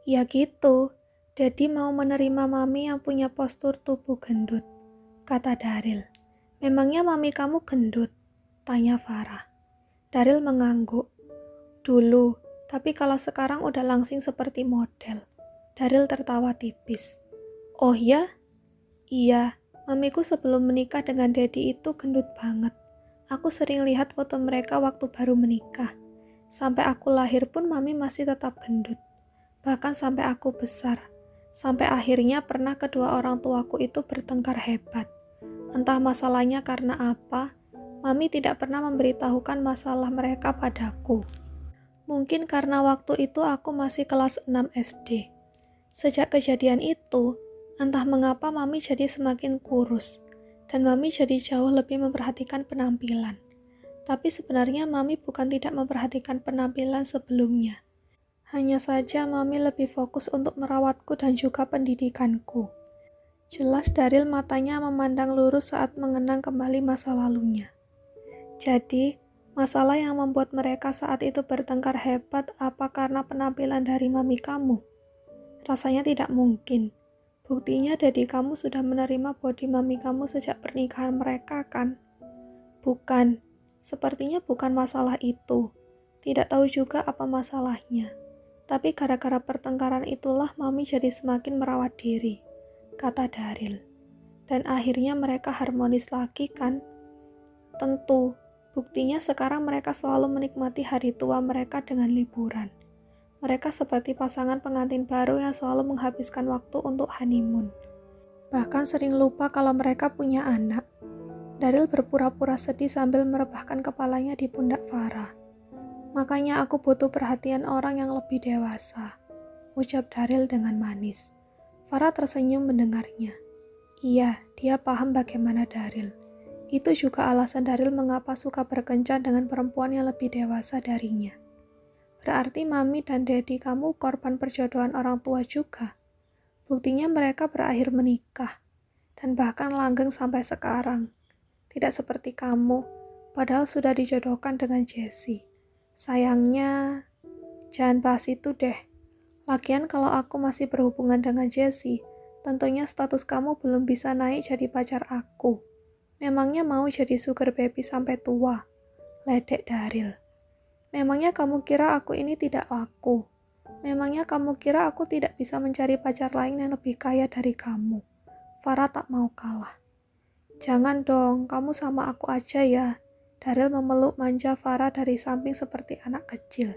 Ya gitu, Daddy mau menerima mami yang punya postur tubuh gendut, kata Daryl. Memangnya mami kamu gendut? Tanya Farah. Daryl mengangguk. Dulu, tapi kalau sekarang udah langsing seperti model. Daryl tertawa tipis. Oh ya? Iya, mamiku sebelum menikah dengan Daddy itu gendut banget. Aku sering lihat foto mereka waktu baru menikah. Sampai aku lahir pun mami masih tetap gendut. Bahkan sampai aku besar. Sampai akhirnya pernah kedua orang tuaku itu bertengkar hebat. Entah masalahnya karena apa, mami tidak pernah memberitahukan masalah mereka padaku. Mungkin karena waktu itu aku masih kelas 6 SD. Sejak kejadian itu, entah mengapa mami jadi semakin kurus, dan mami jadi jauh lebih memperhatikan penampilan. Tapi sebenarnya mami bukan tidak memperhatikan penampilan sebelumnya. Hanya saja mami lebih fokus untuk merawatku dan juga pendidikanku. Jelas Daryl matanya memandang lurus saat mengenang kembali masa lalunya. Jadi, masalah yang membuat mereka saat itu bertengkar hebat apa karena penampilan dari mami kamu? Rasanya tidak mungkin. Buktinya Daddy kamu sudah menerima body mami kamu sejak pernikahan mereka kan? Bukan, sepertinya bukan masalah itu. Tidak tahu juga apa masalahnya. Tapi gara-gara pertengkaran itulah mami jadi semakin merawat diri, kata Daryl. Dan akhirnya mereka harmonis lagi kan? Tentu, buktinya sekarang mereka selalu menikmati hari tua mereka dengan liburan. Mereka seperti pasangan pengantin baru yang selalu menghabiskan waktu untuk honeymoon. Bahkan sering lupa kalau mereka punya anak. Daryl berpura-pura sedih sambil merebahkan kepalanya di pundak Farah. Makanya aku butuh perhatian orang yang lebih dewasa, ucap Daryl dengan manis. Farah tersenyum mendengarnya. Iya, dia paham bagaimana Daryl. Itu juga alasan Daryl mengapa suka berkencan dengan perempuan yang lebih dewasa darinya. Berarti mami dan daddy kamu korban perjodohan orang tua juga. Buktinya mereka berakhir menikah, dan bahkan langgeng sampai sekarang. Tidak seperti kamu, padahal sudah dijodohkan dengan Jessie. Sayangnya, jangan bahas itu deh. Lagian kalau aku masih berhubungan dengan Jessie, tentunya status kamu belum bisa naik jadi pacar aku. Memangnya mau jadi sugar baby sampai tua? Ledek Daryl. Memangnya kamu kira aku ini tidak laku? Memangnya kamu kira aku tidak bisa mencari pacar lain yang lebih kaya dari kamu? Farah tak mau kalah. Jangan dong, kamu sama aku aja ya. Daryl memeluk manja Farah dari samping seperti anak kecil.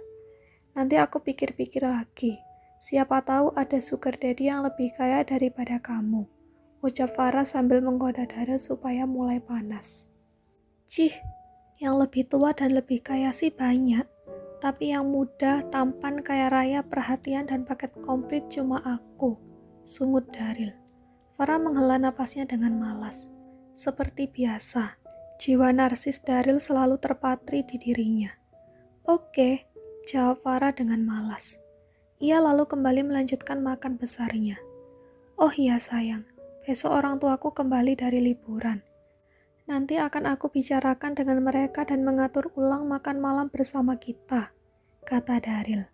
Nanti aku pikir-pikir lagi. Siapa tahu ada sugar daddy yang lebih kaya daripada kamu. Ucap Farah sambil menggoda Daryl supaya mulai panas. Cih, yang lebih tua dan lebih kaya sih banyak. Tapi yang muda, tampan, kaya raya, perhatian, dan paket komplit cuma aku. Sungut Daryl. Farah menghela napasnya dengan malas. Seperti biasa, jiwa narsis Daryl selalu terpatri di dirinya. Oke, jawab Farah dengan malas. Ia lalu kembali melanjutkan makan besarnya. Oh iya sayang, besok orang tuaku kembali dari liburan. Nanti akan aku bicarakan dengan mereka dan mengatur ulang makan malam bersama kita, kata Daryl.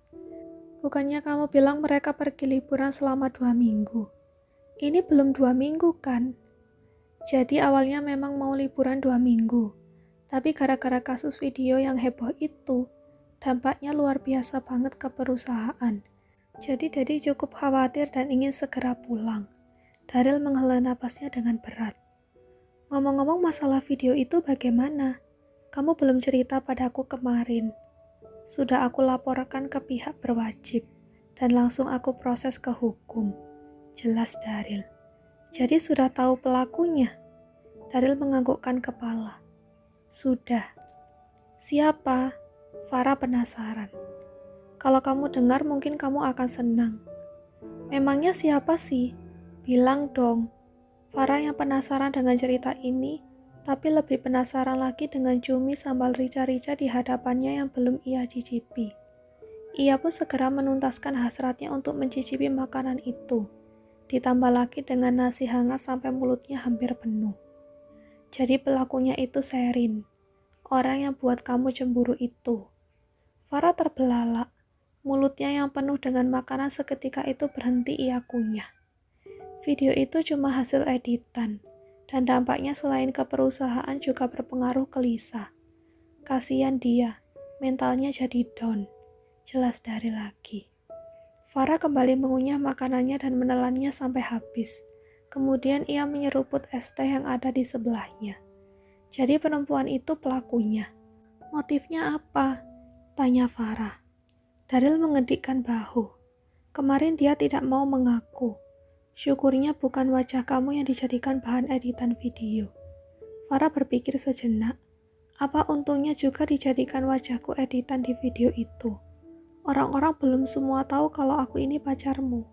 Bukannya kamu bilang mereka pergi liburan selama 2 minggu? Ini belum 2 minggu kan? Jadi awalnya memang mau liburan 2 minggu, tapi gara-gara kasus video yang heboh itu, dampaknya luar biasa banget ke perusahaan. Jadi Daddy cukup khawatir dan ingin segera pulang. Daryl menghela napasnya dengan berat. Ngomong-ngomong masalah video itu bagaimana? Kamu belum cerita padaku kemarin. Sudah aku laporkan ke pihak berwajib, dan langsung aku proses ke hukum. Jelas Daryl. Jadi sudah tahu pelakunya? Daryl menganggukkan kepala. Sudah. Siapa? Farah penasaran. Kalau kamu dengar mungkin kamu akan senang. Memangnya siapa sih? Bilang dong. Farah yang penasaran dengan cerita ini, tapi lebih penasaran lagi dengan cumi sambal rica-rica di hadapannya yang belum ia cicipi. Ia pun segera menuntaskan hasratnya untuk mencicipi makanan itu. Ditambah lagi dengan nasi hangat sampai mulutnya hampir penuh. Jadi pelakunya itu Sherin, orang yang buat kamu cemburu itu. Farah terbelalak, mulutnya yang penuh dengan makanan seketika itu berhenti ia kunyah. Video itu cuma hasil editan, dan dampaknya selain ke perusahaan juga berpengaruh ke Lisa. Kasian dia, mentalnya jadi down, jelas dari lagi. Farah kembali mengunyah makanannya dan menelannya sampai habis. Kemudian ia menyeruput es teh yang ada di sebelahnya. Jadi perempuan itu pelakunya. Motifnya apa? Tanya Farah. Daryl mengedikkan bahu. Kemarin dia tidak mau mengaku. Syukurnya bukan wajah kamu yang dijadikan bahan editan video. Farah berpikir sejenak. Apa untungnya juga dijadikan wajahku editan di video itu? Orang-orang belum semua tahu kalau aku ini pacarmu.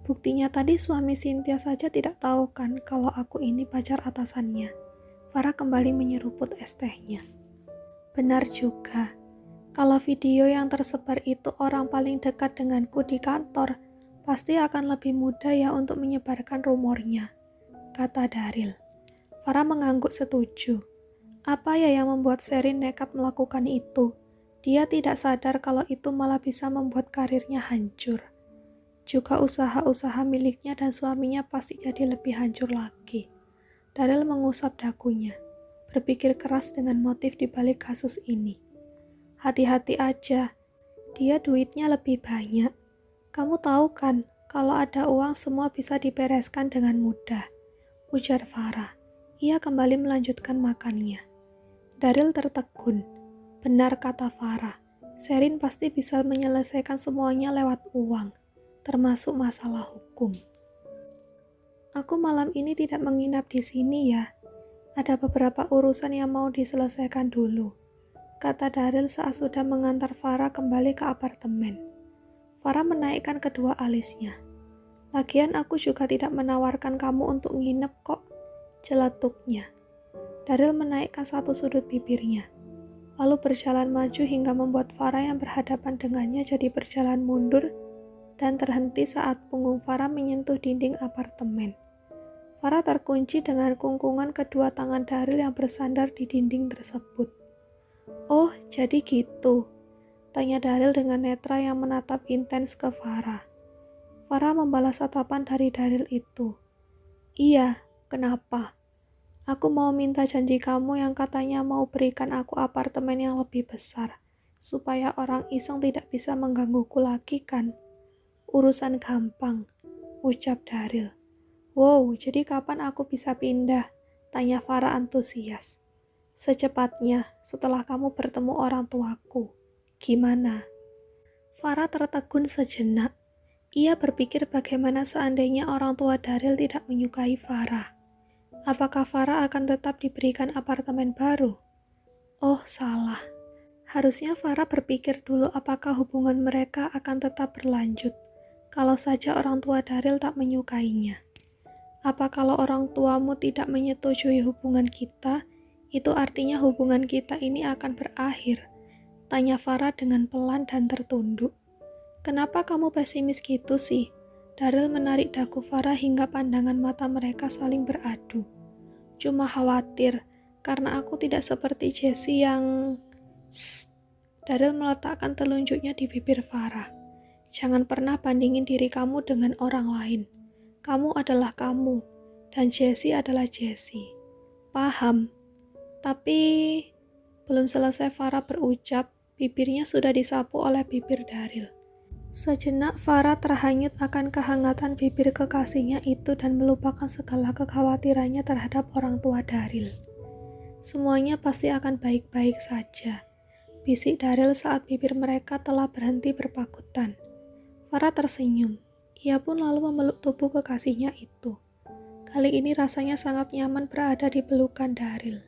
Buktinya tadi suami Cynthia saja tidak tahu kan kalau aku ini pacar atasannya. Farah kembali menyeruput es tehnya. Benar juga. Kalau video yang tersebar itu orang paling dekat denganku di kantor, pasti akan lebih mudah ya untuk menyebarkan rumornya, kata Daryl. Farah mengangguk setuju. Apa ya yang membuat Sherin nekat melakukan itu? Dia tidak sadar kalau itu malah bisa membuat karirnya hancur. Juga usaha-usaha miliknya dan suaminya pasti jadi lebih hancur lagi. Daryl mengusap dagunya, berpikir keras dengan motif di balik kasus ini. Hati-hati aja, dia duitnya lebih banyak. Kamu tahu kan, kalau ada uang semua bisa dibereskan dengan mudah, ujar Farah. Ia kembali melanjutkan makannya. Daryl tertegun. Benar kata Farah, Sherin pasti bisa menyelesaikan semuanya lewat uang, termasuk masalah hukum. Aku malam ini tidak menginap di sini ya. Ada beberapa urusan yang mau diselesaikan dulu, kata Daryl saat sudah mengantar Farah kembali ke apartemen. Farah menaikkan kedua alisnya. Lagian aku juga tidak menawarkan kamu untuk nginep kok, celetuknya. Daryl menaikkan satu sudut bibirnya, lalu berjalan maju hingga membuat Farah yang berhadapan dengannya jadi berjalan mundur dan terhenti saat punggung Farah menyentuh dinding apartemen. Farah terkunci dengan kungkungan kedua tangan Daryl yang bersandar di dinding tersebut. Oh, jadi gitu, tanya Daryl dengan netra yang menatap intens ke Farah. Farah membalas tatapan dari Daryl itu. Iya, kenapa? Aku mau minta janji kamu yang katanya mau berikan aku apartemen yang lebih besar, supaya orang iseng tidak bisa menggangguku lagi kan? Urusan gampang, ucap Daryl. Wow, jadi kapan aku bisa pindah? Tanya Farah antusias. Secepatnya, setelah kamu bertemu orang tuaku. Gimana? Farah tertegun sejenak. Ia berpikir bagaimana seandainya orang tua Daryl tidak menyukai Farah. Apakah Farah akan tetap diberikan apartemen baru? Oh, salah. Harusnya Farah berpikir dulu apakah hubungan mereka akan tetap berlanjut, kalau saja orang tua Daryl tak menyukainya. Apa kalau orang tuamu tidak menyetujui hubungan kita, itu artinya hubungan kita ini akan berakhir? Tanya Farah dengan pelan dan tertunduk. Kenapa kamu pesimis gitu sih? Daryl menarik dagu Farah hingga pandangan mata mereka saling beradu. Cuma khawatir, karena aku tidak seperti Jessie yang... Shh. Daryl meletakkan telunjuknya di bibir Farah. Jangan pernah bandingin diri kamu dengan orang lain. Kamu adalah kamu, dan Jessie adalah Jessie. Paham? Tapi... Belum selesai Farah berucap, bibirnya sudah disapu oleh bibir Daryl. Sejenak Farah terhanyut akan kehangatan bibir kekasihnya itu dan melupakan segala kekhawatirannya terhadap orang tua Daryl. Semuanya pasti akan baik-baik saja, bisik Daryl saat bibir mereka telah berhenti berpakutan. Farah tersenyum. Ia pun lalu memeluk tubuh kekasihnya itu. Kali ini rasanya sangat nyaman berada di pelukan Daryl.